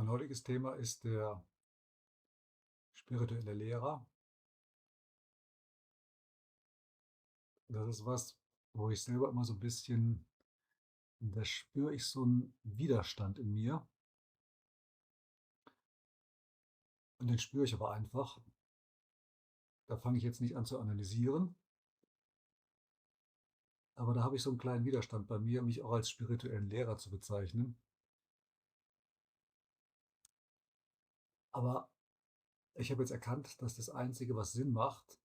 Mein heutiges Thema ist der spirituelle Lehrer. Das ist was, wo ich selber immer so ein bisschen da spüre ich so einen Widerstand in mir und den spüre ich aber einfach. Da fange ich jetzt nicht an zu analysieren, aber da habe ich so einen kleinen Widerstand bei mir, mich auch als spirituellen Lehrer zu bezeichnen. Aber ich habe jetzt erkannt, dass das Einzige, was Sinn macht,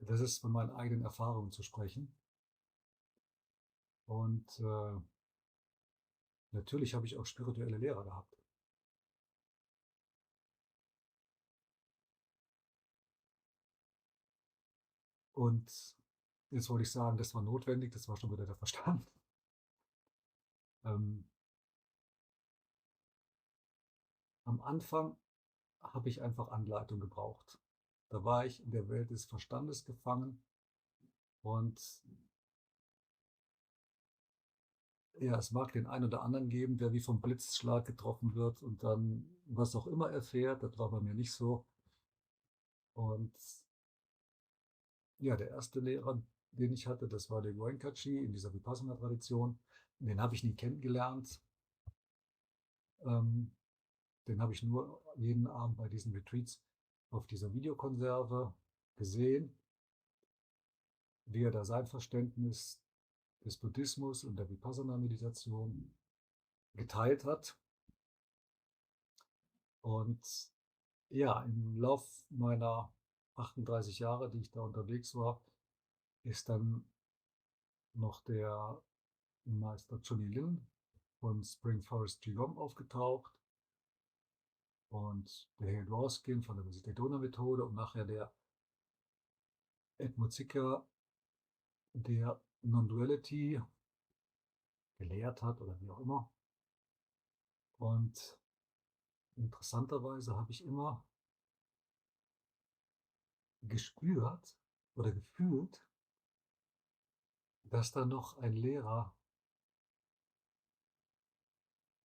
das ist, von meinen eigenen Erfahrungen zu sprechen. Und, natürlich habe ich auch spirituelle Lehrer gehabt. Und jetzt wollte ich sagen, das war notwendig, das war schon wieder der Verstand. Ähm, Am Anfang habe ich einfach Anleitung gebraucht. Da war ich in der Welt des Verstandes gefangen und ja, es mag den einen oder anderen geben, der wie vom Blitzschlag getroffen wird und dann was auch immer erfährt. Das war bei mir nicht so. Und ja, der erste Lehrer, den ich hatte, das war der Goenkaji in dieser Vipassana-Tradition. Den habe ich nie kennengelernt. Ähm, Den habe ich nur jeden Abend bei diesen Retreats auf dieser Videokonserve gesehen, wie er da sein Verständnis des Buddhismus und der Vipassana-Meditation geteilt hat. Und ja, im Lauf meiner 38 Jahre, die ich da unterwegs war, ist dann noch der Meister Johnny Lin von Spring Forest Qigong aufgetaucht und der Hale Dworskin von der Visitadona-Methode und nachher der Edmund Zicker, der Non-Duality gelehrt hat oder wie auch immer. Und interessanterweise habe ich immer gespürt oder gefühlt, dass da noch ein Lehrer,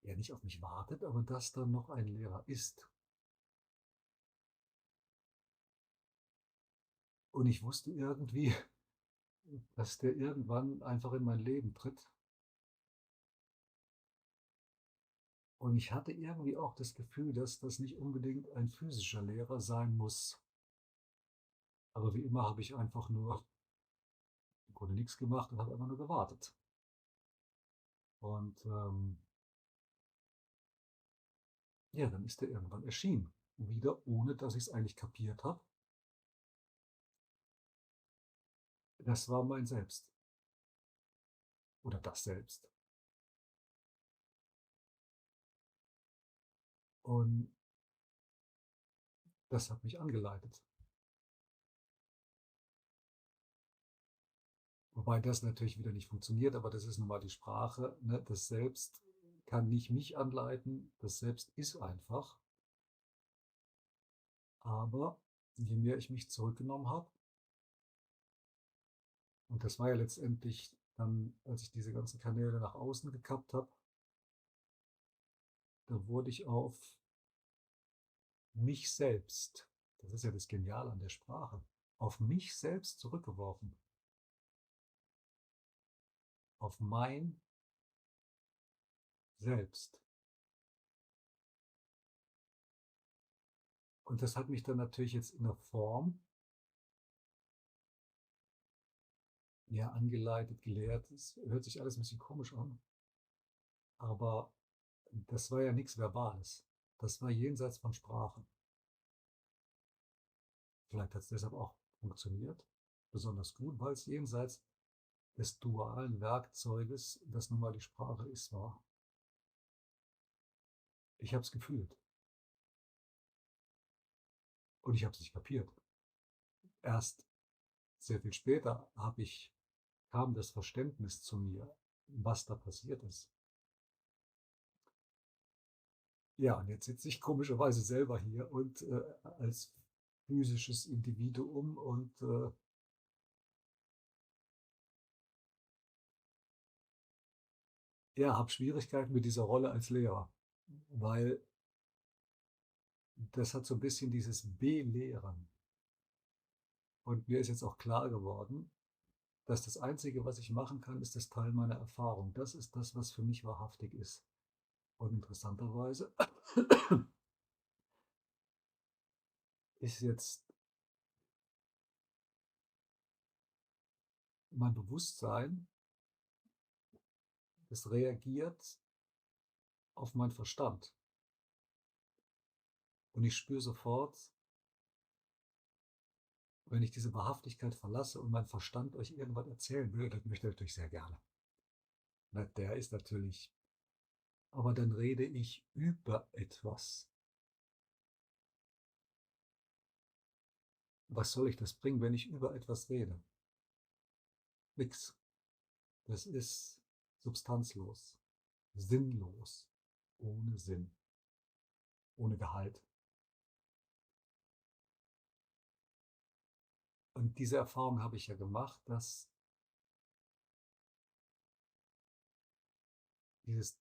ja nicht auf mich wartet, aber dass da noch ein Lehrer ist. Und ich wusste irgendwie, dass der irgendwann einfach in mein Leben tritt. Und ich hatte irgendwie auch das Gefühl, dass das nicht unbedingt ein physischer Lehrer sein muss. Aber wie immer habe ich einfach nur im Grunde nichts gemacht und habe einfach nur gewartet. Und ja, dann ist er irgendwann erschienen. Wieder ohne, dass ich es eigentlich kapiert habe. Das war mein Selbst oder das Selbst. Und das hat mich angeleitet. Wobei das natürlich wieder nicht funktioniert, aber das ist nun mal die Sprache. Ne? Das Selbst kann nicht mich anleiten, das Selbst ist einfach. Aber je mehr ich mich zurückgenommen habe, und das war ja letztendlich dann, als ich diese ganzen Kanäle nach außen gekappt habe, da wurde ich auf mich selbst, das ist ja das Geniale an der Sprache, auf mich selbst zurückgeworfen, auf mein Selbst. Und das hat mich dann natürlich jetzt in der Form ja angeleitet, gelehrt. Es hört sich alles ein bisschen komisch an, aber das war ja nichts Verbales. Das war jenseits von Sprache. Vielleicht hat es deshalb auch funktioniert, besonders gut, weil es jenseits des dualen Werkzeuges, das nun mal die Sprache ist, war. Ich habe es gefühlt und ich habe es nicht kapiert. Erst sehr viel später kam das Verständnis zu mir, was da passiert ist. Ja, und jetzt sitze ich komischerweise selber hier und als physisches Individuum und ja, habe Schwierigkeiten mit dieser Rolle als Lehrer, weil das hat so ein bisschen dieses Belehren. Und mir ist jetzt auch klar geworden, dass das Einzige, was ich machen kann, ist das Teil meiner Erfahrung. Das ist das, was für mich wahrhaftig ist. Und interessanterweise ist jetzt mein Bewusstsein, das reagiert auf meinen Verstand. Und ich spüre sofort, wenn ich diese Wahrhaftigkeit verlasse und mein Verstand euch irgendwas erzählen will, das möchte ich natürlich sehr gerne. Na, der ist natürlich, aber dann rede ich über etwas. Was soll ich das bringen, wenn ich über etwas rede? Nix. Das ist substanzlos, sinnlos, ohne Sinn, ohne Gehalt. Und diese Erfahrung habe ich ja gemacht, dass dieses,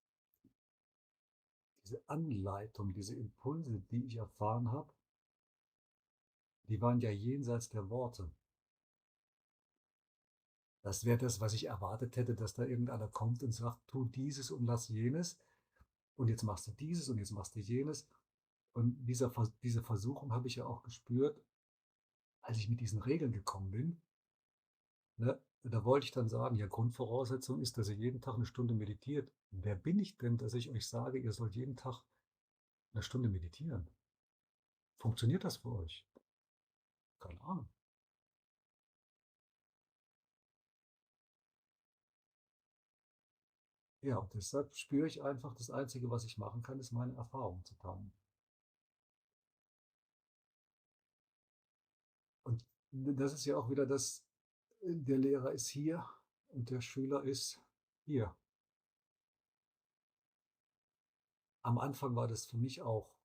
diese Anleitung, diese Impulse, die ich erfahren habe, die waren ja jenseits der Worte. Das wäre das, was ich erwartet hätte, dass da irgendeiner kommt und sagt, tu dieses und lass jenes. Und jetzt machst du dieses und jetzt machst du jenes. Und diese Versuchung habe ich ja auch gespürt, als ich mit diesen Regeln gekommen bin. Ne? Da wollte ich dann sagen, ja, Grundvoraussetzung ist, dass ihr jeden Tag eine Stunde meditiert. Wer bin ich denn, dass ich euch sage, ihr sollt jeden Tag eine Stunde meditieren? Funktioniert das für euch? Keine Ahnung. Ja, und deshalb spüre ich einfach, das Einzige, was ich machen kann, ist meine Erfahrung zu teilen. Und das ist ja auch wieder das, der Lehrer ist hier und der Schüler ist hier. Am Anfang war das für mich auch,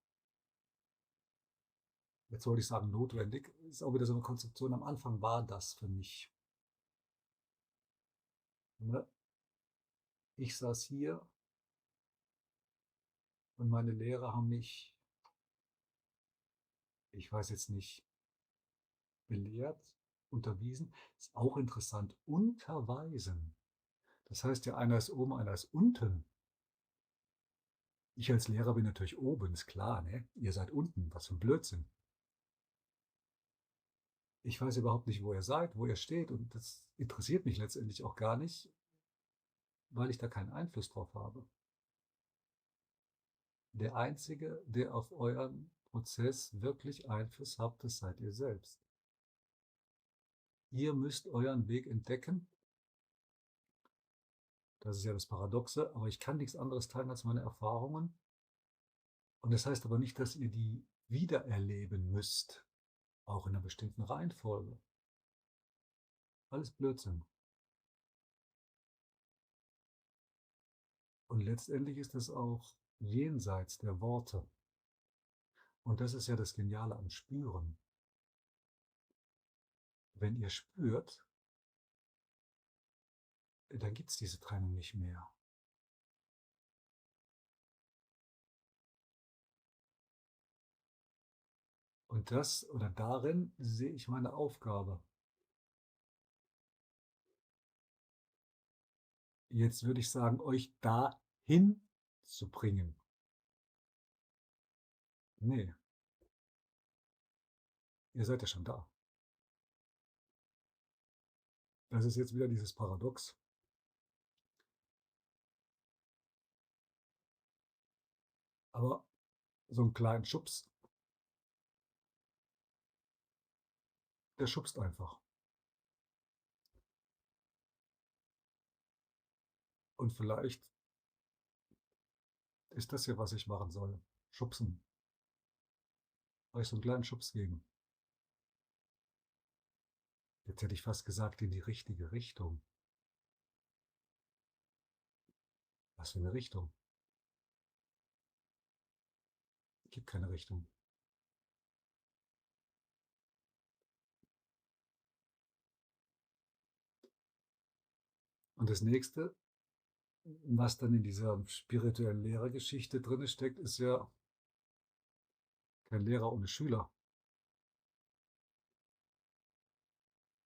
jetzt wollte ich sagen notwendig, ist auch wieder so eine Konstruktion, am Anfang war das für mich. Ne? Ich saß hier und meine Lehrer haben mich, ich weiß jetzt nicht, belehrt, unterwiesen. Ist auch interessant, unterweisen. Das heißt ja, einer ist oben, einer ist unten. Ich als Lehrer bin natürlich oben, ist klar, ne? Ihr seid unten, was für ein Blödsinn. Ich weiß überhaupt nicht, wo ihr seid, wo ihr steht und das interessiert mich letztendlich auch gar nicht, weil ich da keinen Einfluss drauf habe. Der Einzige, der auf euren Prozess wirklich Einfluss habt, das seid ihr selbst. Ihr müsst euren Weg entdecken. Das ist ja das Paradoxe, aber ich kann nichts anderes teilen als meine Erfahrungen. Und das heißt aber nicht, dass ihr die wiedererleben müsst, auch in einer bestimmten Reihenfolge. Alles Blödsinn. Und letztendlich ist es auch jenseits der Worte. Und das ist ja das Geniale am Spüren. Wenn ihr spürt, dann gibt es diese Trennung nicht mehr. Und das oder darin sehe ich meine Aufgabe. Jetzt würde ich sagen, euch dahin zu bringen. Nee, ihr seid ja schon da. Das ist jetzt wieder dieses Paradox. Aber so einen kleinen Schubs, der schubst einfach. Und vielleicht ist das ja, was ich machen soll. Schubsen. Euch so einen kleinen Schubs geben. Jetzt hätte ich fast gesagt, in die richtige Richtung. Was für eine Richtung? Gibt keine Richtung. Und das nächste, was dann in dieser spirituellen Lehrergeschichte drinne steckt, ist ja kein Lehrer ohne Schüler.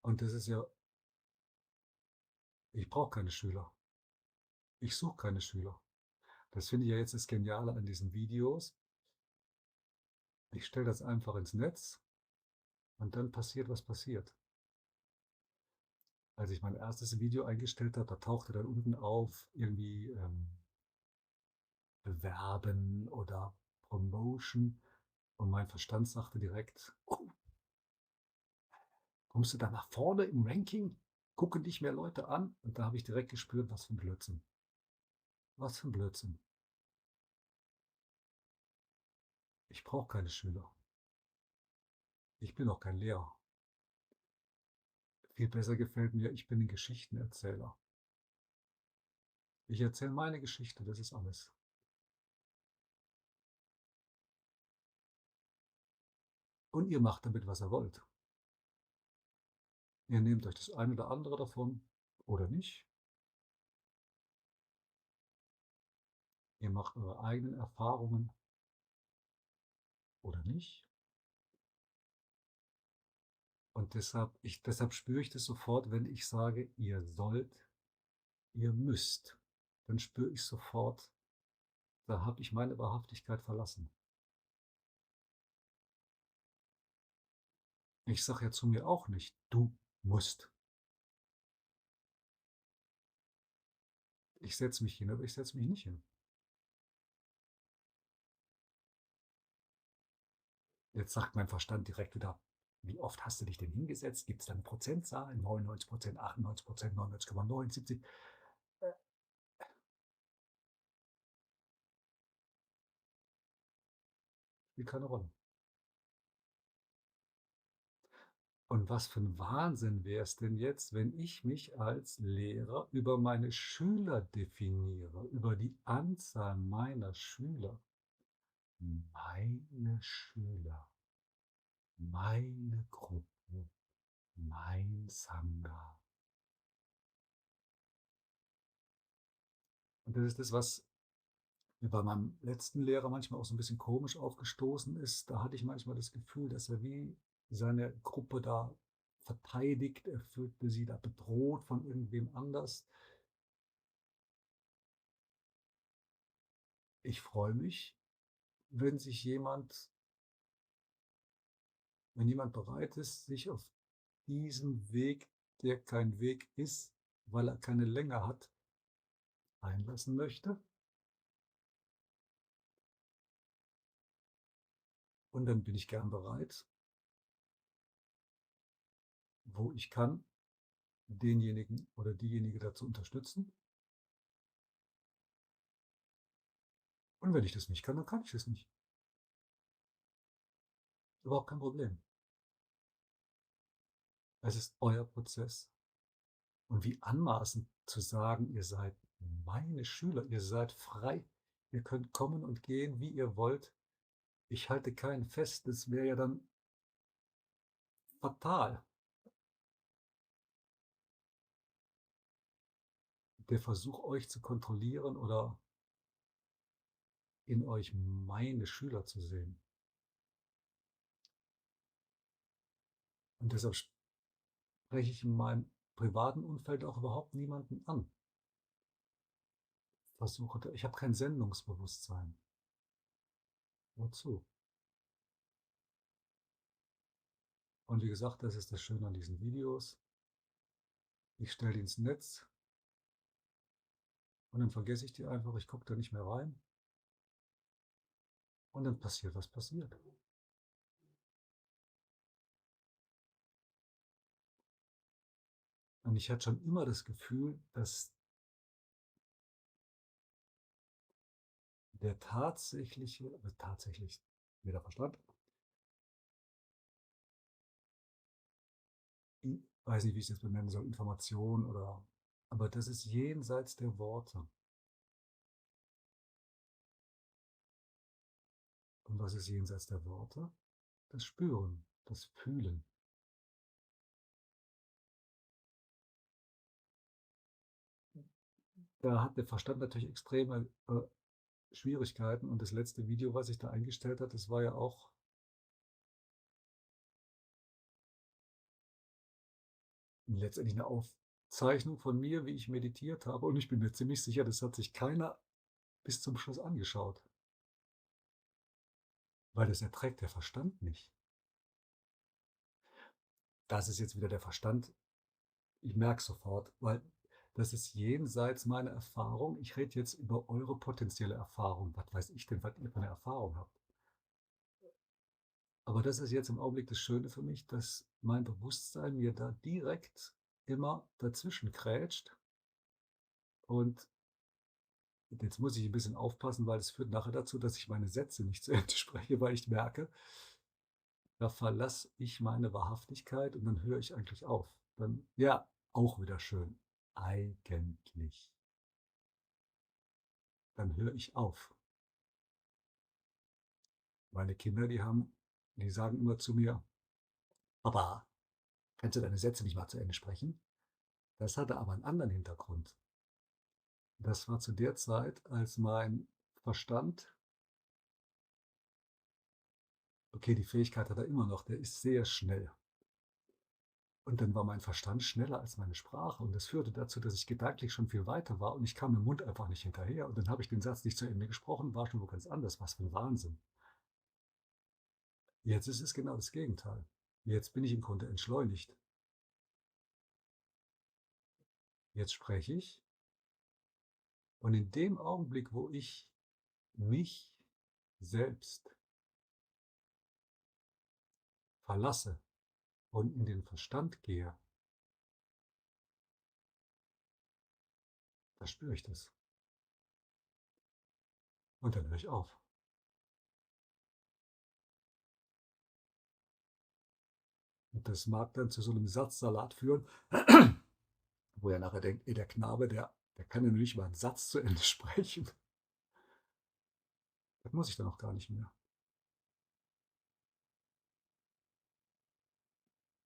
Und das ist ja, ich brauche keine Schüler. Ich suche keine Schüler. Das finde ich ja jetzt das Geniale an diesen Videos. Ich stelle das einfach ins Netz und dann passiert, was passiert. Als ich mein erstes Video eingestellt habe, da tauchte dann unten auf irgendwie Bewerben oder Promotion und mein Verstand sagte direkt, oh, kommst du da nach vorne im Ranking? Gucken dich mehr Leute an? Und da habe ich direkt gespürt, was für ein Blödsinn. Was für ein Blödsinn. Ich brauche keine Schüler. Ich bin auch kein Lehrer. Viel besser gefällt mir, ich bin ein Geschichtenerzähler. Ich erzähle meine Geschichte, das ist alles. Und ihr macht damit, was ihr wollt. Ihr nehmt euch das eine oder andere davon oder nicht. Ihr macht eure eigenen Erfahrungen oder nicht. Und deshalb spüre ich das sofort, wenn ich sage, ihr sollt, ihr müsst. Dann spüre ich sofort, da habe ich meine Wahrhaftigkeit verlassen. Ich sage ja zu mir auch nicht, du musst. Ich setze mich hin, aber ich setze mich nicht hin. Jetzt sagt mein Verstand direkt wieder, wie oft hast du dich denn hingesetzt? Gibt es da eine Prozentzahl? 99%, 98%, 99,9, 70? Spielt keine Rolle. Und was für ein Wahnsinn wäre es denn jetzt, wenn ich mich als Lehrer über meine Schüler definiere, über die Anzahl meiner Schüler. Meine Schüler, meine Gruppe, mein Sangha. Und das ist das, was mir bei meinem letzten Lehrer manchmal auch so ein bisschen komisch aufgestoßen ist. Da hatte ich manchmal das Gefühl, dass er wie seine Gruppe da verteidigt, er fühlte sie da bedroht von irgendwem anders. Ich freue mich, wenn sich wenn jemand bereit ist, sich auf diesen Weg, der kein Weg ist, weil er keine Länge hat, einlassen möchte. Und dann bin ich gern bereit, wo ich kann, denjenigen oder diejenige dazu unterstützen. Und wenn ich das nicht kann, dann kann ich es nicht. Überhaupt kein Problem. Es ist euer Prozess. Und wie anmaßend zu sagen, ihr seid meine Schüler, ihr seid frei, ihr könnt kommen und gehen, wie ihr wollt. Ich halte keinen fest, das wäre ja dann fatal. Der Versuch, euch zu kontrollieren oder in euch meine Schüler zu sehen. Und deshalb spreche ich in meinem privaten Umfeld auch überhaupt niemanden an. Ich habe kein Sendungsbewusstsein. Wozu? Und wie gesagt, das ist das Schöne an diesen Videos. Ich stelle die ins Netz und dann vergesse ich die einfach, ich gucke da nicht mehr rein und dann passiert, was passiert. Und ich hatte schon immer das Gefühl, dass der tatsächlich, wieder Verstand, ich weiß nicht, wie ich das benennen soll, Information oder, aber das ist jenseits der Worte. Und was ist jenseits der Worte? Das Spüren, das Fühlen. da hat der Verstand natürlich extreme Schwierigkeiten. Und das letzte Video, was ich da eingestellt habe, das war ja auch letztendlich eine Aufzeichnung von mir, wie ich meditiert habe. Und ich bin mir ziemlich sicher, das hat sich keiner bis zum Schluss angeschaut, weil das erträgt der Verstand nicht. Das ist jetzt wieder der Verstand. Ich merke sofort, weil das ist jenseits meiner Erfahrung. Ich rede jetzt über eure potenzielle Erfahrung. Was weiß ich denn, was ihr für eine Erfahrung habt? Aber das ist jetzt im Augenblick das Schöne für mich, dass mein Bewusstsein mir da direkt immer dazwischen krätscht. Und jetzt muss ich ein bisschen aufpassen, weil es führt nachher dazu, dass ich meine Sätze nicht zu Ende spreche, weil ich merke, da verlasse ich meine Wahrhaftigkeit und dann höre ich eigentlich auf. Dann, ja, auch wieder schön. Eigentlich. Dann höre ich auf. Meine Kinder, die sagen immer zu mir, Papa, kannst du deine Sätze nicht mal zu Ende sprechen? Das hatte aber einen anderen Hintergrund. Das war zu der Zeit, als mein Verstand, okay, die Fähigkeit hat er immer noch, der ist sehr schnell. Und dann war mein Verstand schneller als meine Sprache. Und das führte dazu, dass ich gedanklich schon viel weiter war und ich kam im Mund einfach nicht hinterher. Und dann habe ich den Satz nicht zu Ende gesprochen, war schon wo ganz anders. Was für ein Wahnsinn. Jetzt ist es genau das Gegenteil. Jetzt bin ich im Grunde entschleunigt. Jetzt spreche ich und in dem Augenblick, wo ich mich selbst verlasse und in den Verstand gehe, da spüre ich das. Und dann höre ich auf. Und das mag dann zu so einem Satzsalat führen, wo er nachher denkt, ey, der Knabe, der kann ja nicht mal einen Satz zu Ende sprechen. Das muss ich dann auch gar nicht mehr.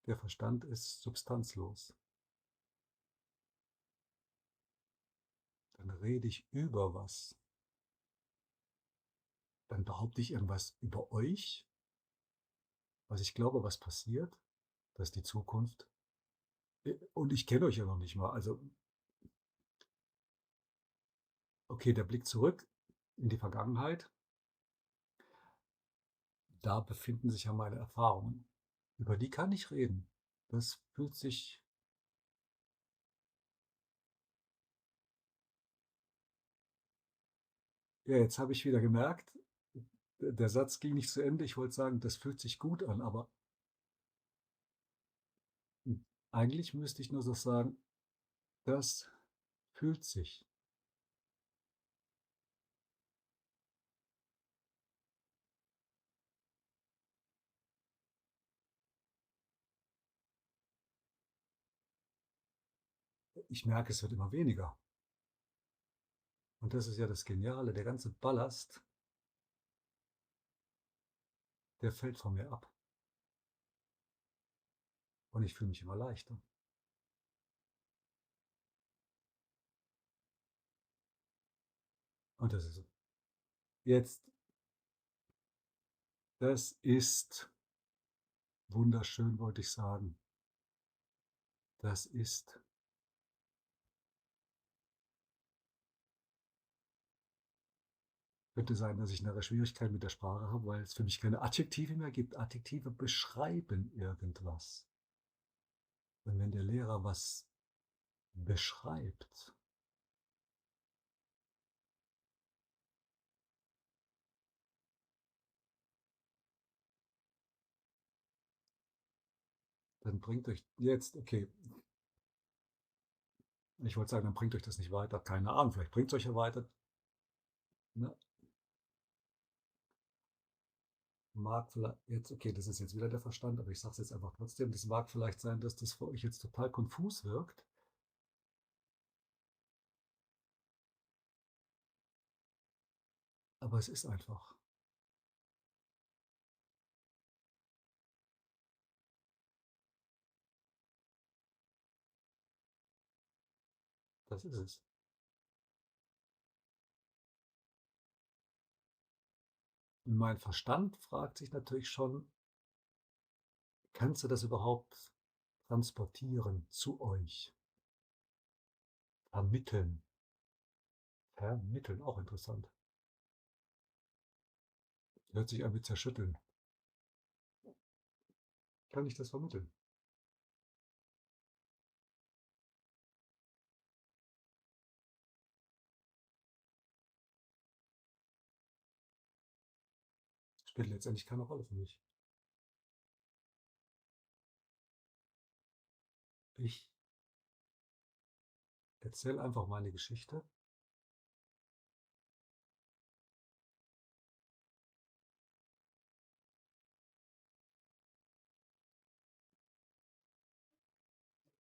Der Verstand ist substanzlos. Dann rede ich über was. Dann behaupte ich irgendwas über euch, was ich glaube, was passiert. Das ist die Zukunft. Und ich kenne euch ja noch nicht mal. Also, okay, der Blick zurück in die Vergangenheit. Da befinden sich ja meine Erfahrungen. Über die kann ich reden. Das fühlt sich, ja, jetzt habe ich wieder gemerkt, der Satz ging nicht zu Ende. Ich wollte sagen, das fühlt sich gut an, aber eigentlich müsste ich nur so sagen, das fühlt sich. Ich merke, es wird immer weniger. Und das ist ja das Geniale. Der ganze Ballast, der fällt von mir ab. Und ich fühle mich immer leichter. Und das ist jetzt, das ist wunderschön, wollte ich sagen. Das ist, könnte sein, dass ich nachher Schwierigkeiten mit der Sprache habe, weil es für mich keine Adjektive mehr gibt. Adjektive beschreiben irgendwas. Und wenn der Lehrer was beschreibt, dann bringt euch jetzt, okay, ich wollte sagen, dann bringt euch das nicht weiter. Keine Ahnung, vielleicht bringt es euch ja weiter. Ne? Mag vielleicht, jetzt, okay, das ist jetzt wieder der Verstand, aber ich sage es jetzt einfach trotzdem, das mag vielleicht sein, dass das für euch jetzt total konfus wirkt, aber es ist einfach. Das ist es. Mein Verstand fragt sich natürlich schon: „Kannst du das überhaupt transportieren zu euch?“ Vermitteln. Vermitteln, auch interessant. Hört sich an wie zerschütteln. Kann ich das vermitteln? Spielt letztendlich keine Rolle für mich. Ich erzähle einfach meine Geschichte.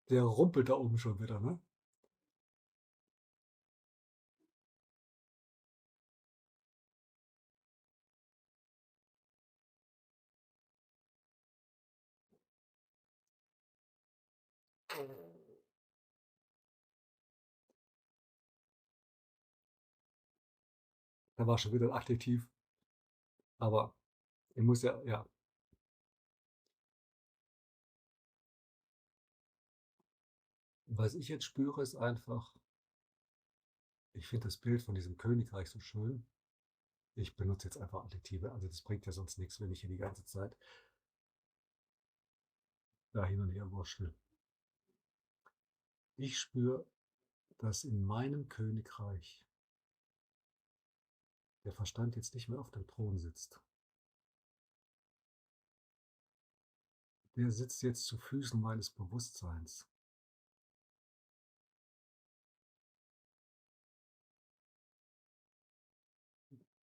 Der rumpelt da oben schon wieder, ne? Da war schon wieder ein Adjektiv, aber ich muss ja, was ich jetzt spüre, ist einfach, ich finde das Bild von diesem Königreich so schön. Ich benutze jetzt einfach Adjektive, also das bringt ja sonst nichts, wenn ich hier die ganze Zeit da hin und her wurschtel. Ich spüre, dass in meinem Königreich der Verstand jetzt nicht mehr auf dem Thron sitzt. Der sitzt jetzt zu Füßen meines Bewusstseins.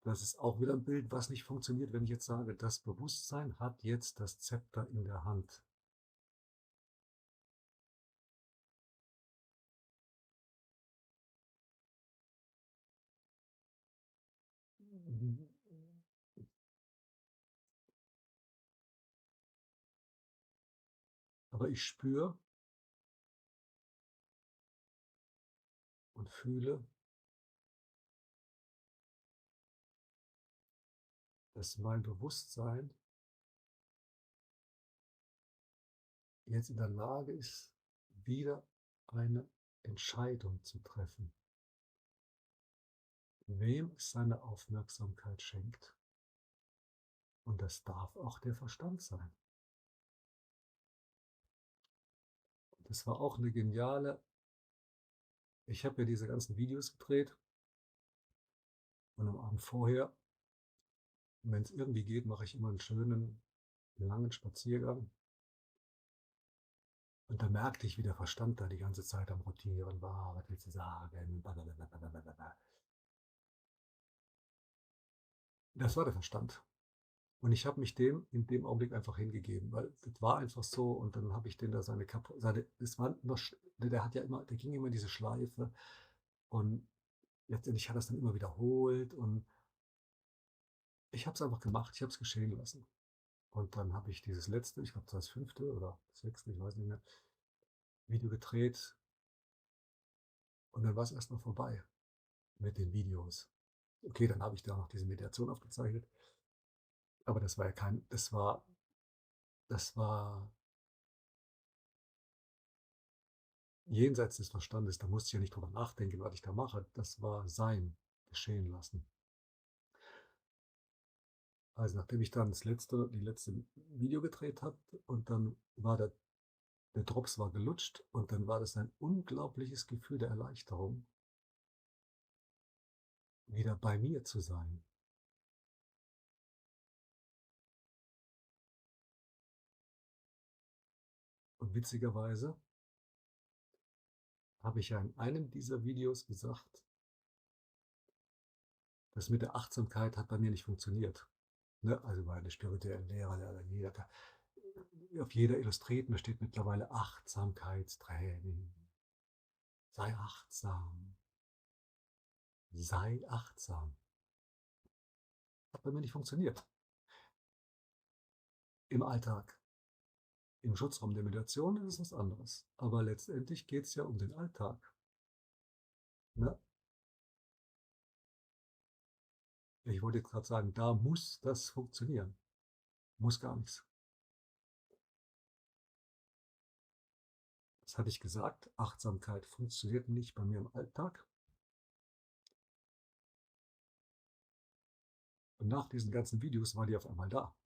Das ist auch wieder ein Bild, was nicht funktioniert, wenn ich jetzt sage, das Bewusstsein hat jetzt das Zepter in der Hand. Aber ich spüre und fühle, dass mein Bewusstsein jetzt in der Lage ist, wieder eine Entscheidung zu treffen, wem es seine Aufmerksamkeit schenkt. Und das darf auch der Verstand sein. Das war auch eine geniale, ich habe ja diese ganzen Videos gedreht und am Abend vorher, wenn es irgendwie geht, mache ich immer einen schönen, langen Spaziergang. Und da merkte ich, wie der Verstand da die ganze Zeit am Rotieren war. Was willst du sagen? Das war der Verstand. Und ich habe mich dem in dem Augenblick einfach hingegeben, weil das war einfach so. Und dann habe ich den da es war immer, der hat ja immer, der ging immer in diese Schleife. Und letztendlich hat er es dann immer wiederholt. Und ich habe es einfach gemacht, ich habe es geschehen lassen. Und dann habe ich dieses letzte, ich glaube, das war das fünfte oder sechste, ich weiß nicht mehr, Video gedreht. Und dann war es erstmal vorbei mit den Videos. Okay, dann habe ich da noch diese Meditation aufgezeichnet. Aber das war ja kein, das war jenseits des Verstandes. Da musste ich ja nicht drüber nachdenken, was ich da mache. Das war sein, geschehen lassen. Also nachdem ich dann die letzte Video gedreht habe und dann war der Drops war gelutscht und dann war das ein unglaubliches Gefühl der Erleichterung, wieder bei mir zu sein. Und witzigerweise habe ich ja in einem dieser Videos gesagt, das mit der Achtsamkeit hat bei mir nicht funktioniert. Ne? Also meine spirituellen Lehrer, auf jeder Illustrierten steht mittlerweile Achtsamkeitstraining. Sei achtsam. Sei achtsam. Hat bei mir nicht funktioniert. Im Alltag. Im Schutzraum der Meditation ist es was anderes. Aber letztendlich geht es ja um den Alltag. Ne? Ich wollte jetzt gerade sagen, da muss das funktionieren. Muss gar nichts. Das hatte ich gesagt. Achtsamkeit funktioniert nicht bei mir im Alltag. Und nach diesen ganzen Videos war die auf einmal da.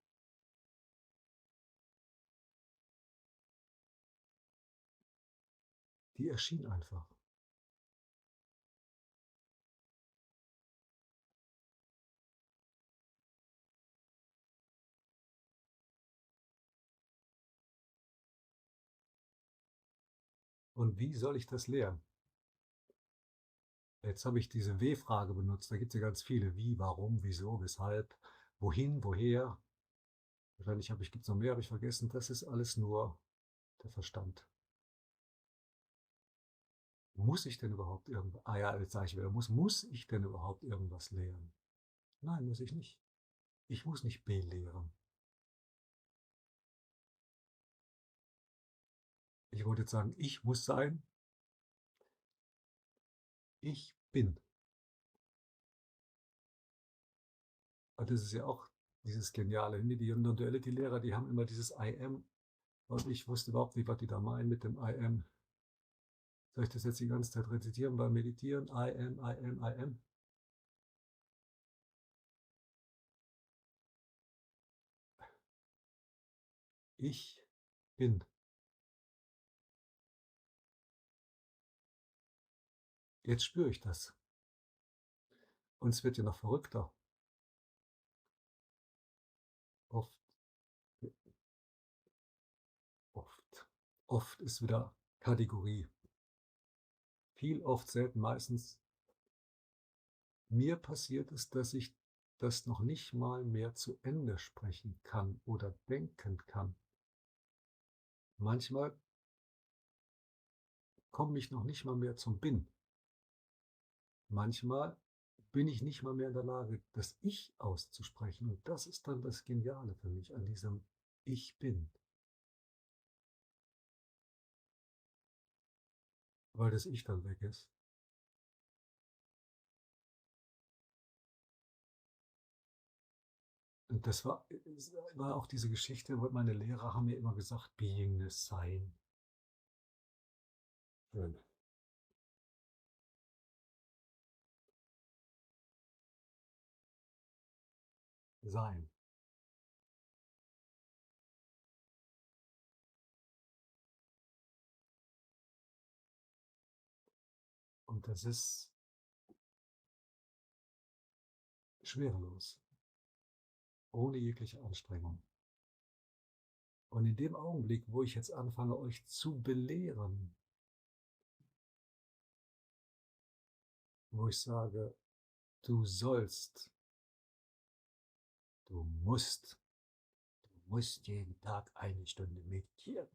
Die erschien einfach. Und wie soll ich das lernen? Jetzt habe ich diese W-Frage benutzt. Da gibt es ja ganz viele. Wie, warum, wieso, weshalb, wohin, woher. Wahrscheinlich gibt es noch mehr, habe ich vergessen. Das ist alles nur der Verstand. Muss ich denn überhaupt irgendwas? Ah ja, jetzt sage ich wieder, muss ich denn überhaupt irgendwas lehren? Nein, muss ich nicht. Ich muss nicht belehren. Ich wollte jetzt sagen, ich muss sein, ich bin. Und das ist ja auch dieses Geniale. Die Non-Duality-Lehrer, die haben immer dieses I am. Und ich wusste überhaupt nicht, was die da meinen mit dem I am. Soll ich das jetzt die ganze Zeit rezitieren beim Meditieren? I am, I am, I am. Ich bin. Jetzt spüre ich das. Und es wird ja noch verrückter. Oft, oft, oft ist wieder Kategorie. Viel, oft, selten, meistens. Mir passiert es, dass ich das noch nicht mal mehr zu Ende sprechen kann oder denken kann. Manchmal komme ich noch nicht mal mehr zum Bin. Manchmal bin ich nicht mal mehr in der Lage, das Ich auszusprechen. Und das ist dann das Geniale für mich an diesem Ich bin. Weil das Ich dann weg ist. Und das war auch diese Geschichte, wo meine Lehrer haben mir immer gesagt, Beingness, Sein. Schön. Sein. Und das ist schwerelos, ohne jegliche Anstrengung. Und in dem Augenblick, wo ich jetzt anfange, euch zu belehren, wo ich sage, du sollst, du musst, du musst jeden Tag eine Stunde meditieren.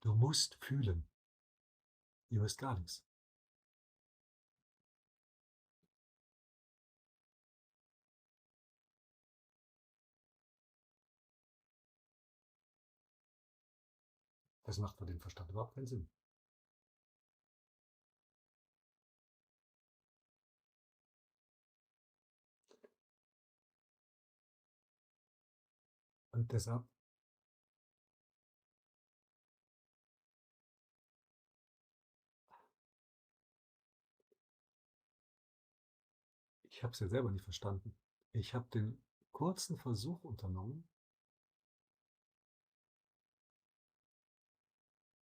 Du musst fühlen. Ihr müsst gar nichts. Das macht für den Verstand überhaupt keinen Sinn. Und deshalb, ich habe es ja selber nicht verstanden. Ich habe den kurzen Versuch unternommen,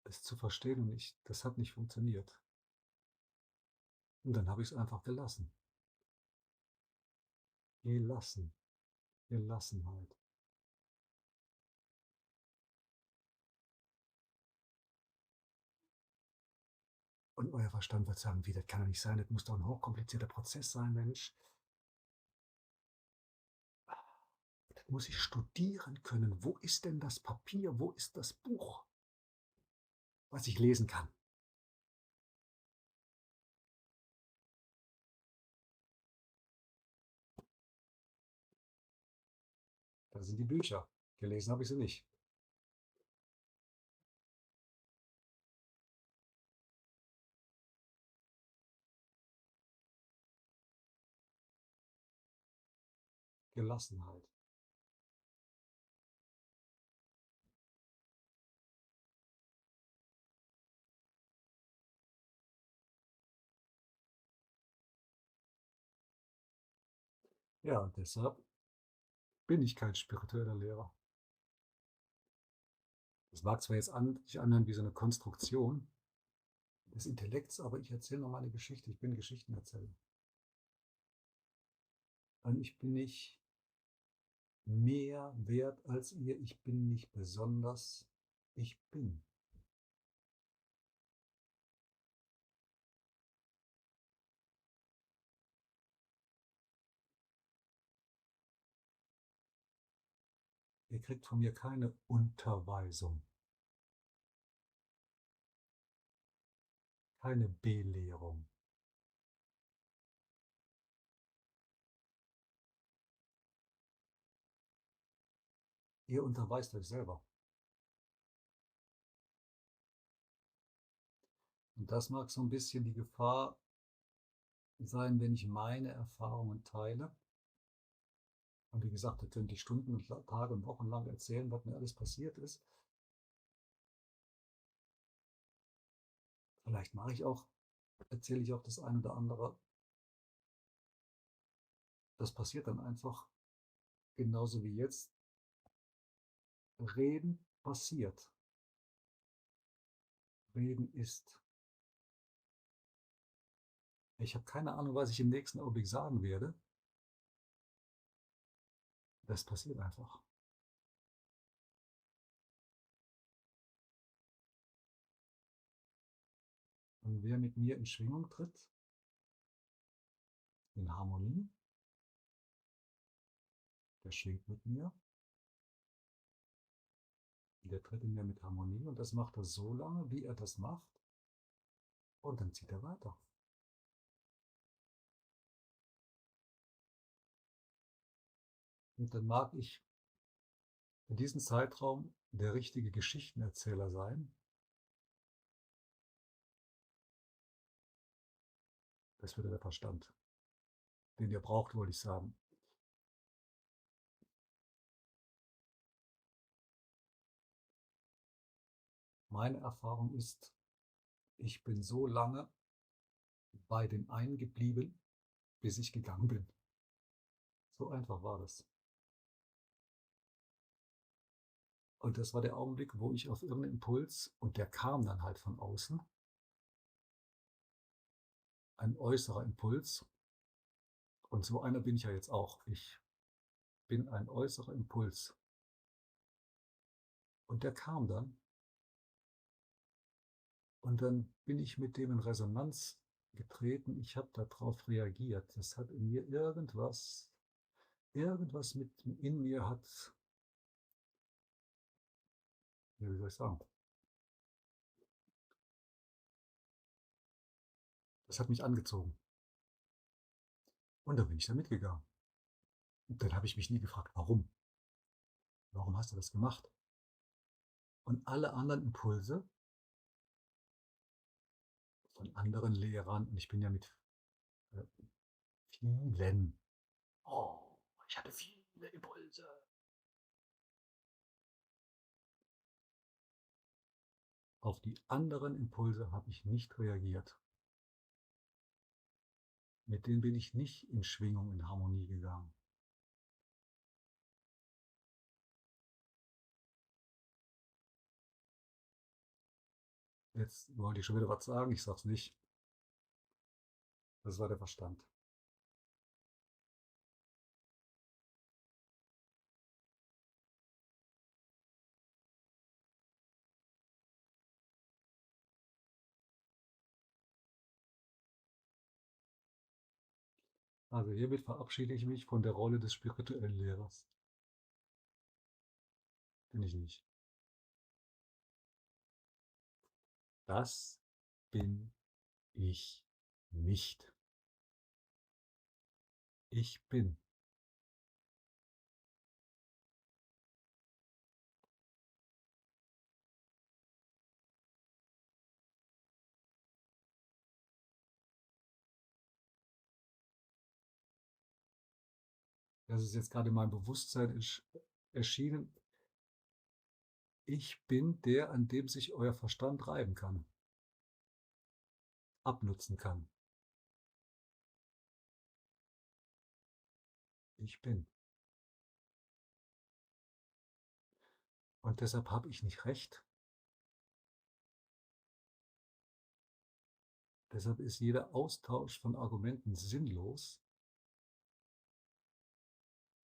es zu verstehen und das hat nicht funktioniert. Und dann habe ich es einfach gelassen. Gelassen. Gelassenheit. Und euer Verstand wird sagen, wie, das kann ja nicht sein, das muss doch ein hochkomplizierter Prozess sein, Mensch. Das muss ich studieren können. Wo ist denn das Papier? Wo ist das Buch, was ich lesen kann? Da sind die Bücher. Gelesen habe ich sie nicht. Gelassenheit. Ja, und deshalb bin ich kein spiritueller Lehrer. Das mag zwar jetzt sich anhören wie so eine Konstruktion des Intellekts, aber ich erzähle nur meine Geschichte. Ich bin Geschichtenerzähler. Und ich bin nicht mehr wert als ihr. Ich bin nicht besonders. Ich bin. Ihr kriegt von mir keine Unterweisung, keine Belehrung. Ihr unterweist euch selber. Und das mag so ein bisschen die Gefahr sein, wenn ich meine Erfahrungen teile. Und wie gesagt, da könnte ich Stunden und Tage und Wochen lang erzählen, was mir alles passiert ist. Vielleicht mache ich auch, erzähle ich auch das eine oder andere. Das passiert dann einfach genauso wie jetzt. Reden passiert. Reden ist. Ich habe keine Ahnung, was ich im nächsten Augenblick sagen werde. Das passiert einfach. Und wer mit mir in Schwingung tritt, in Harmonie, der schwingt mit mir, der tritt in mir mit Harmonie und das macht er so lange, wie er das macht und dann zieht er weiter. Und dann mag ich in diesem Zeitraum der richtige Geschichtenerzähler sein. Das wäre der Verstand, den ihr braucht, wollte ich sagen. Meine Erfahrung ist, ich bin so lange bei dem einen geblieben, bis ich gegangen bin. So einfach war das. Und das war der Augenblick, wo ich auf irgendeinen Impuls, und der kam dann halt von außen, ein äußerer Impuls, und so einer bin ich ja jetzt auch. Ich bin ein äußerer Impuls. Und der kam dann, und dann bin ich mit dem in Resonanz getreten. Ich habe darauf reagiert. Das hat in mir irgendwas mit in mir hat, ja, wie soll ich sagen, das hat mich angezogen. Und dann bin ich da mitgegangen. Und dann habe ich mich nie gefragt, warum? Warum hast du das gemacht? Und alle anderen Impulse von anderen Lehrern, und ich bin ja mit äh, vielen, oh, ich hatte viele Impulse. Auf die anderen Impulse habe ich nicht reagiert. Mit denen bin ich nicht in Schwingung, in Harmonie gegangen. Jetzt wollte ich schon wieder was sagen, ich sag's nicht. Das war der Verstand. Also hiermit verabschiede ich mich von der Rolle des spirituellen Lehrers. Bin ich nicht. Das bin ich nicht. Ich bin. Das ist jetzt gerade in meinem Bewusstsein erschienen. Ich bin der, an dem sich euer Verstand reiben kann, abnutzen kann. Ich bin. Und deshalb habe ich nicht recht. Deshalb ist jeder Austausch von Argumenten sinnlos.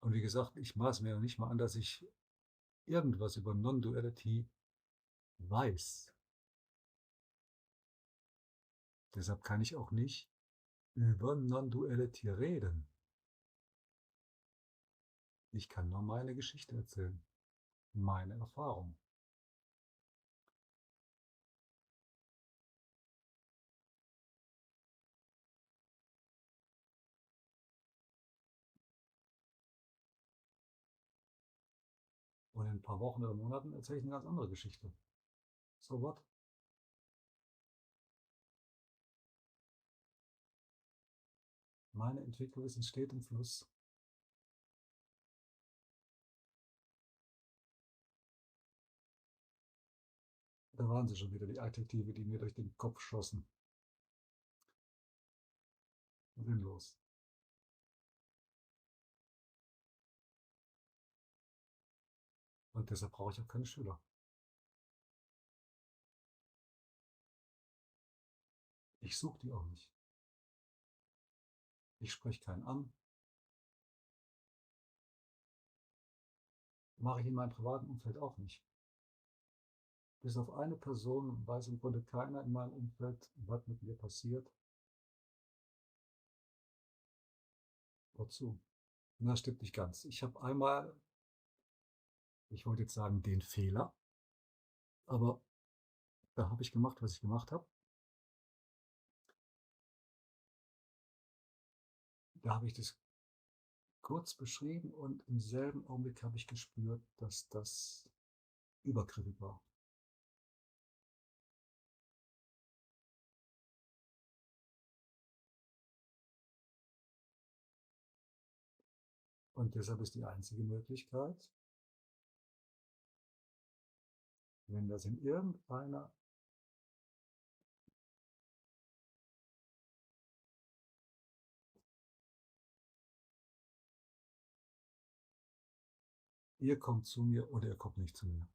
Und wie gesagt, ich maße mir ja nicht mal an, dass ich irgendwas über Non-Duality weiß. Deshalb kann ich auch nicht über Non-Duality reden. Ich kann nur meine Geschichte erzählen, meine Erfahrung. Und in ein paar Wochen oder Monaten erzähle ich eine ganz andere Geschichte. So what? Meine Entwicklung ist in stetem Fluss. Da waren sie schon wieder, die Adjektive, die mir durch den Kopf schossen. Sinnlos. Und deshalb brauche ich auch keine Schüler. Ich suche die auch nicht. Ich spreche keinen an. Mache ich in meinem privaten Umfeld auch nicht. Bis auf eine Person weiß im Grunde keiner in meinem Umfeld, was mit mir passiert. Wozu? Das stimmt nicht ganz. Ich habe einmal, ich wollte jetzt sagen, den Fehler, aber da habe ich gemacht, was ich gemacht habe. Da habe ich das kurz beschrieben und im selben Augenblick habe ich gespürt, dass das übergriffig war. Und deshalb ist die einzige Möglichkeit, wenn das in irgendeiner ihr kommt zu mir oder ihr kommt nicht zu mir.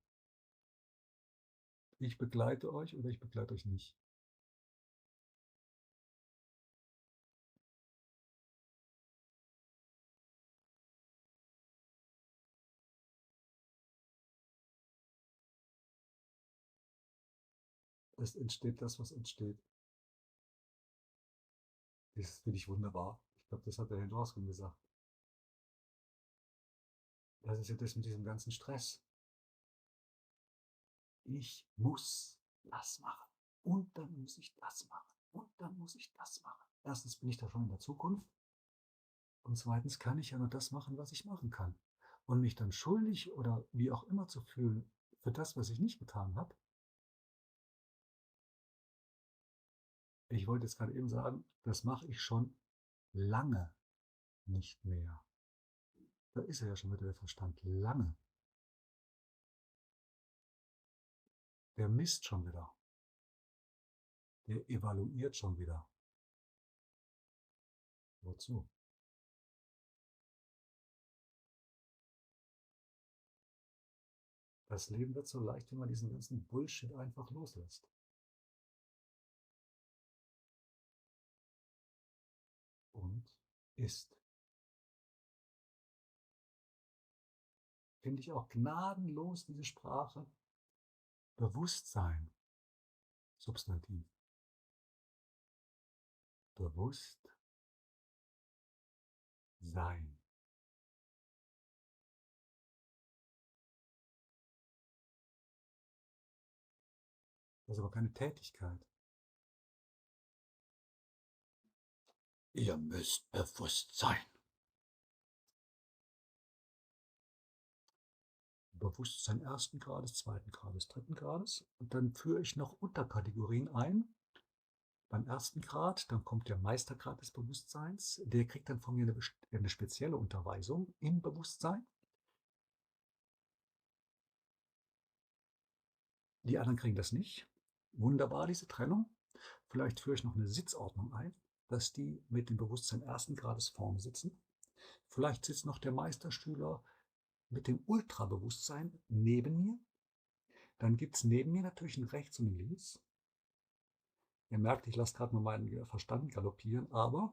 Ich begleite euch oder ich begleite euch nicht. Es entsteht das, was entsteht. Das finde ich wunderbar. Ich glaube, das hat der Herr Dawson gesagt. Das ist ja das mit diesem ganzen Stress. Ich muss das machen. Und dann muss ich das machen. Und dann muss ich das machen. Erstens bin ich da schon in der Zukunft. Und zweitens kann ich ja nur das machen, was ich machen kann. Und mich dann schuldig oder wie auch immer zu fühlen für das, was ich nicht getan habe. Ich wollte jetzt gerade eben sagen, das mache ich schon lange nicht mehr. Da ist er ja schon wieder der Verstand. Lange. Der misst schon wieder. Der evaluiert schon wieder. Wozu? Das Leben wird so leicht, wenn man diesen ganzen Bullshit einfach loslässt. Und ist. Finde ich auch gnadenlos, diese Sprache. Bewusstsein. Substantiv. Bewusst sein. Das ist aber keine Tätigkeit. Ihr müsst bewusst sein. Bewusstsein ersten Grades, zweiten Grades, dritten Grades. Und dann führe ich noch Unterkategorien ein. beim ersten Grad, dann kommt der Meistergrad des Bewusstseins. Der kriegt dann von mir eine spezielle Unterweisung im Bewusstsein. Die anderen kriegen das nicht. Wunderbar, diese Trennung. Vielleicht führe ich noch eine Sitzordnung ein, dass die mit dem Bewusstsein ersten Grades vorne sitzen. Vielleicht sitzt noch der Meisterschüler mit dem Ultrabewusstsein neben mir. Dann gibt es neben mir natürlich ein Rechts und ein Links. Ihr merkt, ich lasse gerade mal meinen Verstand galoppieren, aber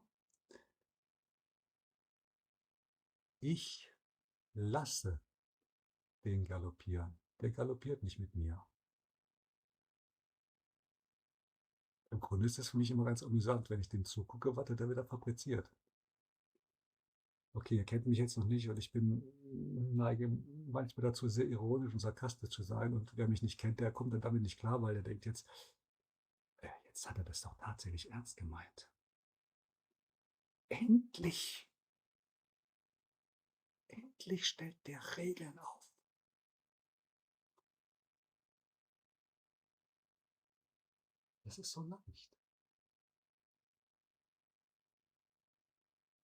ich lasse den galoppieren. Der galoppiert nicht mit mir. Im Grunde ist es für mich immer ganz amüsant, wenn ich dem zugucke, was der wieder fabriziert. Okay, ihr kennt mich jetzt noch nicht und ich neige manchmal dazu, sehr ironisch und sarkastisch zu sein. Und wer mich nicht kennt, der kommt dann damit nicht klar, weil der denkt jetzt hat er das doch tatsächlich ernst gemeint. Endlich, endlich stellt der Regeln auf. Das ist so leicht.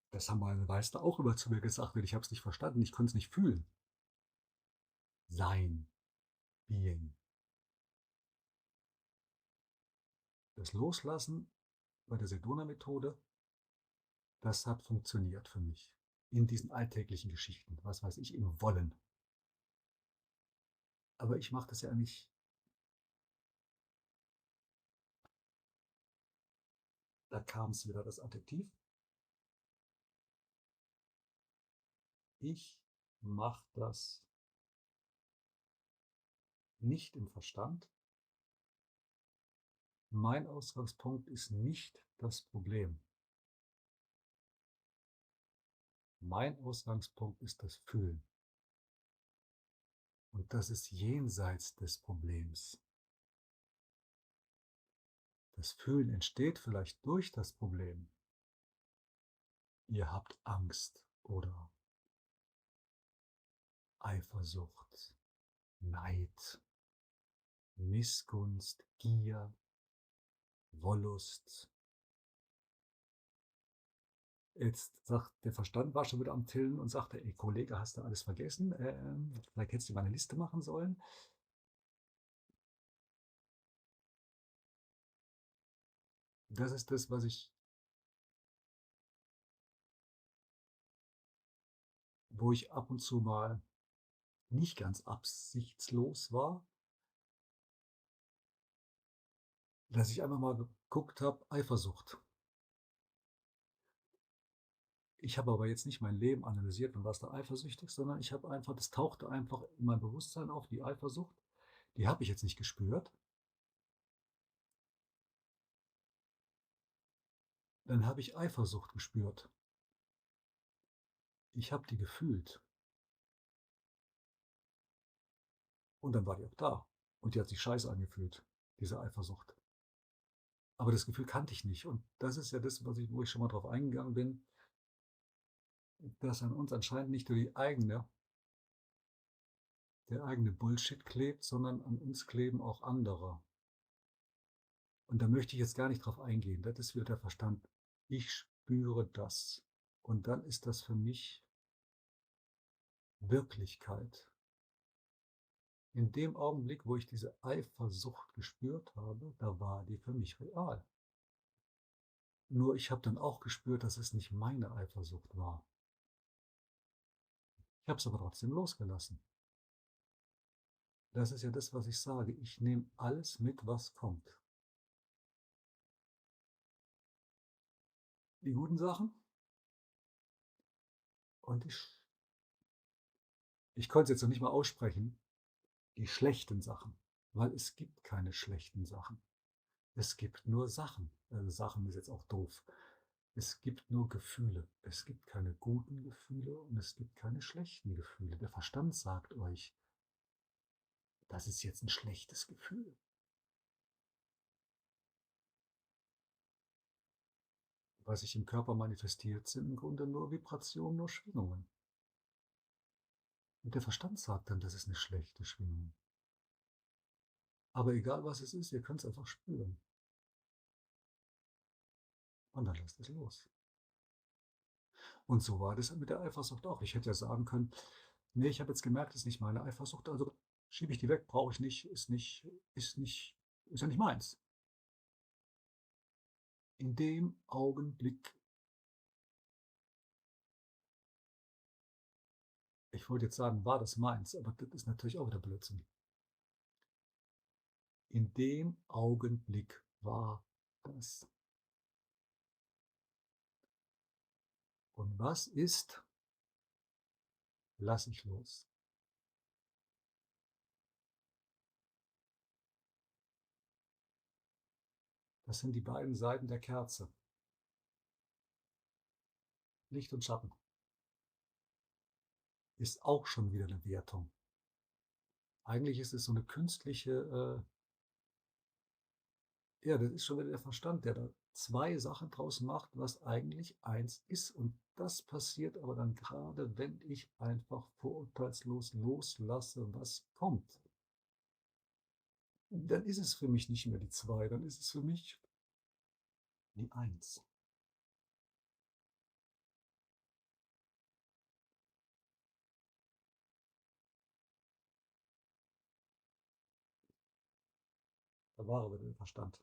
Das haben meine Meister auch immer zu mir gesagt, und ich habe es nicht verstanden, ich konnte es nicht fühlen. Sein, Being. Das Loslassen bei der Sedona-Methode, das hat funktioniert für mich. In diesen alltäglichen Geschichten, was weiß ich, im Wollen. Aber ich mache das ja nicht. Da kam es wieder, das Adjektiv. Ich mache das nicht im Verstand. Mein Ausgangspunkt ist nicht das Problem. Mein Ausgangspunkt ist das Fühlen. Und das ist jenseits des Problems. Das Fühlen entsteht vielleicht durch das Problem. Ihr habt Angst oder Eifersucht, Neid, Missgunst, Gier, Wollust. Jetzt sagt der Verstand, war schon wieder am Tillen und sagte, ey Kollege, hast du alles vergessen? Vielleicht hättest du mal eine Liste machen sollen. Das ist das, wo ich ab und zu mal nicht ganz absichtslos war, dass ich einfach mal geguckt habe, Eifersucht. Ich habe aber jetzt nicht mein Leben analysiert und war da eifersüchtig, sondern ich habe einfach, das tauchte einfach in mein Bewusstsein auf, die Eifersucht. Die habe ich jetzt nicht gespürt. Dann habe ich Eifersucht gespürt. Ich habe die gefühlt. Und dann war die auch da. Und die hat sich scheiße angefühlt, diese Eifersucht. Aber das Gefühl kannte ich nicht. Und das ist ja das, wo ich schon mal drauf eingegangen bin, dass an uns anscheinend nicht nur der eigene Bullshit klebt, sondern an uns kleben auch andere. Und da möchte ich jetzt gar nicht drauf eingehen. Das ist wieder der Verstand. Ich spüre das. Und dann ist das für mich Wirklichkeit. In dem Augenblick, wo ich diese Eifersucht gespürt habe, da war die für mich real. Nur ich habe dann auch gespürt, dass es nicht meine Eifersucht war. Ich habe es aber trotzdem losgelassen. Das ist ja das, was ich sage. Ich nehme alles mit, was kommt. Die guten Sachen und ich konnte es jetzt noch nicht mal aussprechen, die schlechten Sachen. Weil es gibt keine schlechten Sachen. Es gibt nur Sachen. Sachen ist jetzt auch doof. Es gibt nur Gefühle. Es gibt keine guten Gefühle und es gibt keine schlechten Gefühle. Der Verstand sagt euch, das ist jetzt ein schlechtes Gefühl. Was sich im Körper manifestiert, sind im Grunde nur Vibrationen, nur Schwingungen. Und der Verstand sagt dann, das ist eine schlechte Schwingung. Aber egal was es ist, ihr könnt es einfach spüren. und dann lässt es los. Und so war das mit der Eifersucht auch. Ich hätte ja sagen können: „Ne, ich habe jetzt gemerkt, das ist nicht meine Eifersucht, also schiebe ich die weg, brauche ich nicht, ist ja nicht meins.“ In dem Augenblick, ich wollte jetzt sagen, war das meins, aber das ist natürlich auch wieder Blödsinn. In dem Augenblick war das. Und was ist, lasse ich los. Das sind die beiden Seiten der Kerze, Licht und Schatten. Ist auch schon wieder eine Wertung. Eigentlich ist es so eine künstliche, ja, das ist schon wieder der Verstand, der da 2 Sachen draus macht, was eigentlich eins ist. Und das passiert aber dann gerade, wenn ich einfach vorurteilslos loslasse, was kommt. Dann ist es für mich nicht mehr die 2, dann ist es für mich die Eins. Da war aber der Verstand.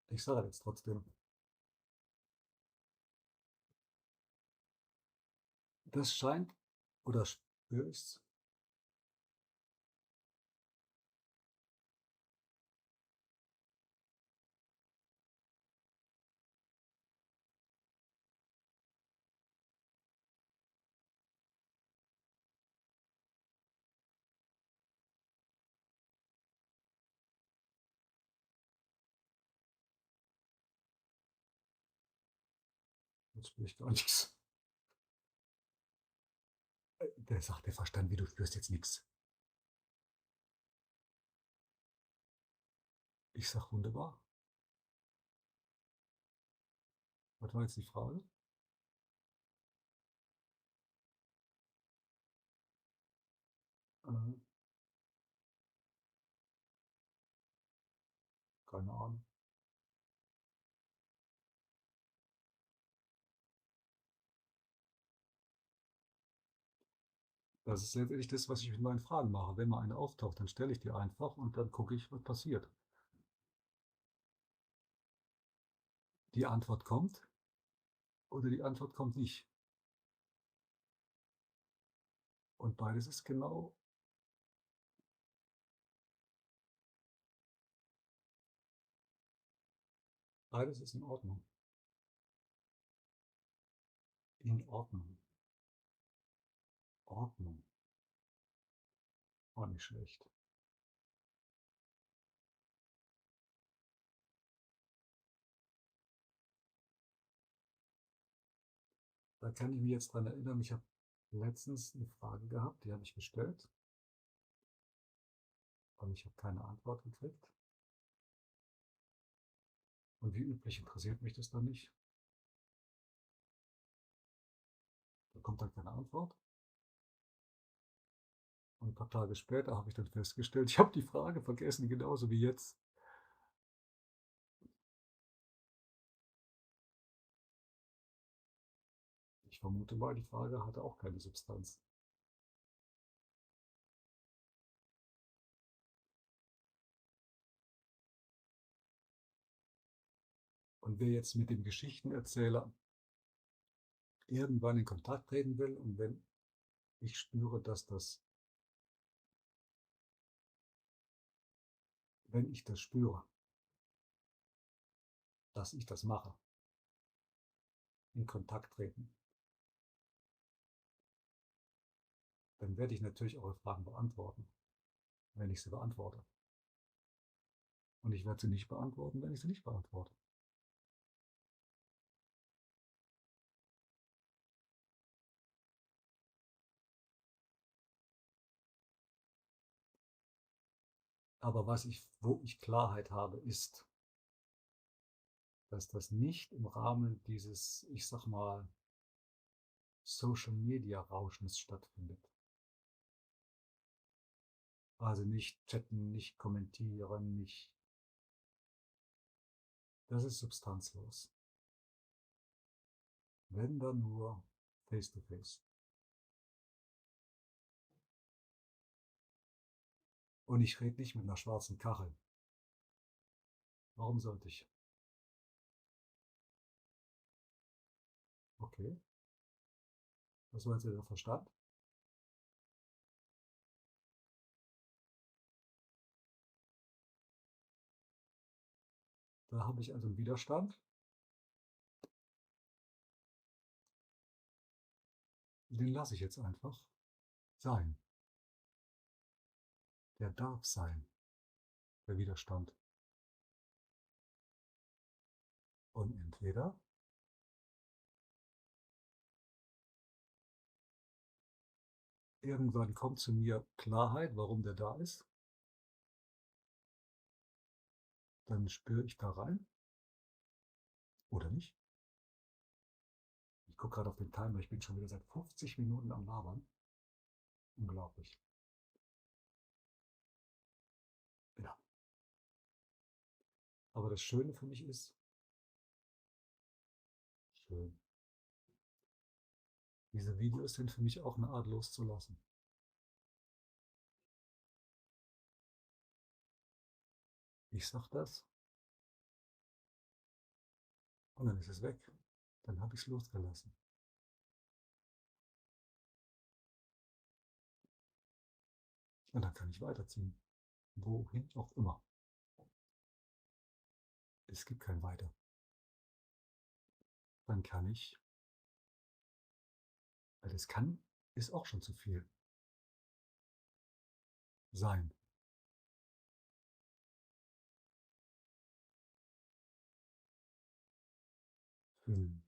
Ich sage jetzt trotzdem, das scheint, oder spüre ich's, jetzt spüre ich gar nichts. Der sagt der Verstand, wie, du spürst jetzt nichts. Ich sage, wunderbar. Was war jetzt die Frage? Äh, keine Ahnung. Das ist letztendlich das, was ich mit meinen Fragen mache. Wenn mal eine auftaucht, dann stelle ich die einfach und dann gucke ich, was passiert. Die Antwort kommt oder die Antwort kommt nicht. Und beides ist genau, beides ist in Ordnung. In Ordnung. Ordnung. Auch nicht schlecht. Da kann ich mich jetzt dran erinnern, ich habe letztens eine Frage gehabt, die habe ich gestellt und ich habe keine Antwort gekriegt. Und wie üblich interessiert mich das dann nicht. Da kommt dann keine Antwort. Und ein paar Tage später habe ich dann festgestellt, ich habe die Frage vergessen, genauso wie jetzt. Ich vermute mal, die Frage hatte auch keine Substanz. Und wer jetzt mit dem Geschichtenerzähler irgendwann in Kontakt treten will und wenn ich spüre, dass das, wenn ich das spüre, dass ich das mache, in Kontakt treten, dann werde ich natürlich eure Fragen beantworten, wenn ich sie beantworte. Und ich werde sie nicht beantworten, wenn ich sie nicht beantworte. Aber wo ich Klarheit habe, ist, dass das nicht im Rahmen dieses, ich sag mal, Social Media Rauschens stattfindet. Also nicht chatten, nicht kommentieren, nicht Das ist substanzlos. Wenn dann nur face to face. Und ich rede nicht mit einer schwarzen Kachel. Warum sollte ich? Okay, was war jetzt der Verstand? Da habe ich also einen Widerstand. Den lasse ich jetzt einfach sein. Der darf sein, der Widerstand. Und entweder irgendwann kommt zu mir Klarheit, warum der da ist. Dann spüre ich da rein. Oder nicht. Ich gucke gerade auf den Timer. Ich bin schon wieder seit 50 Minuten am Labern. Unglaublich. Ja. Aber das Schöne für mich ist, schön, diese Videos sind für mich auch eine Art loszulassen. Ich sag das und dann ist es weg. Dann habe ich es losgelassen. Und dann kann ich weiterziehen. Wohin auch immer. Es gibt kein Weiter. Dann kann ich, weil das kann, ist auch schon zu viel sein. Fühlen.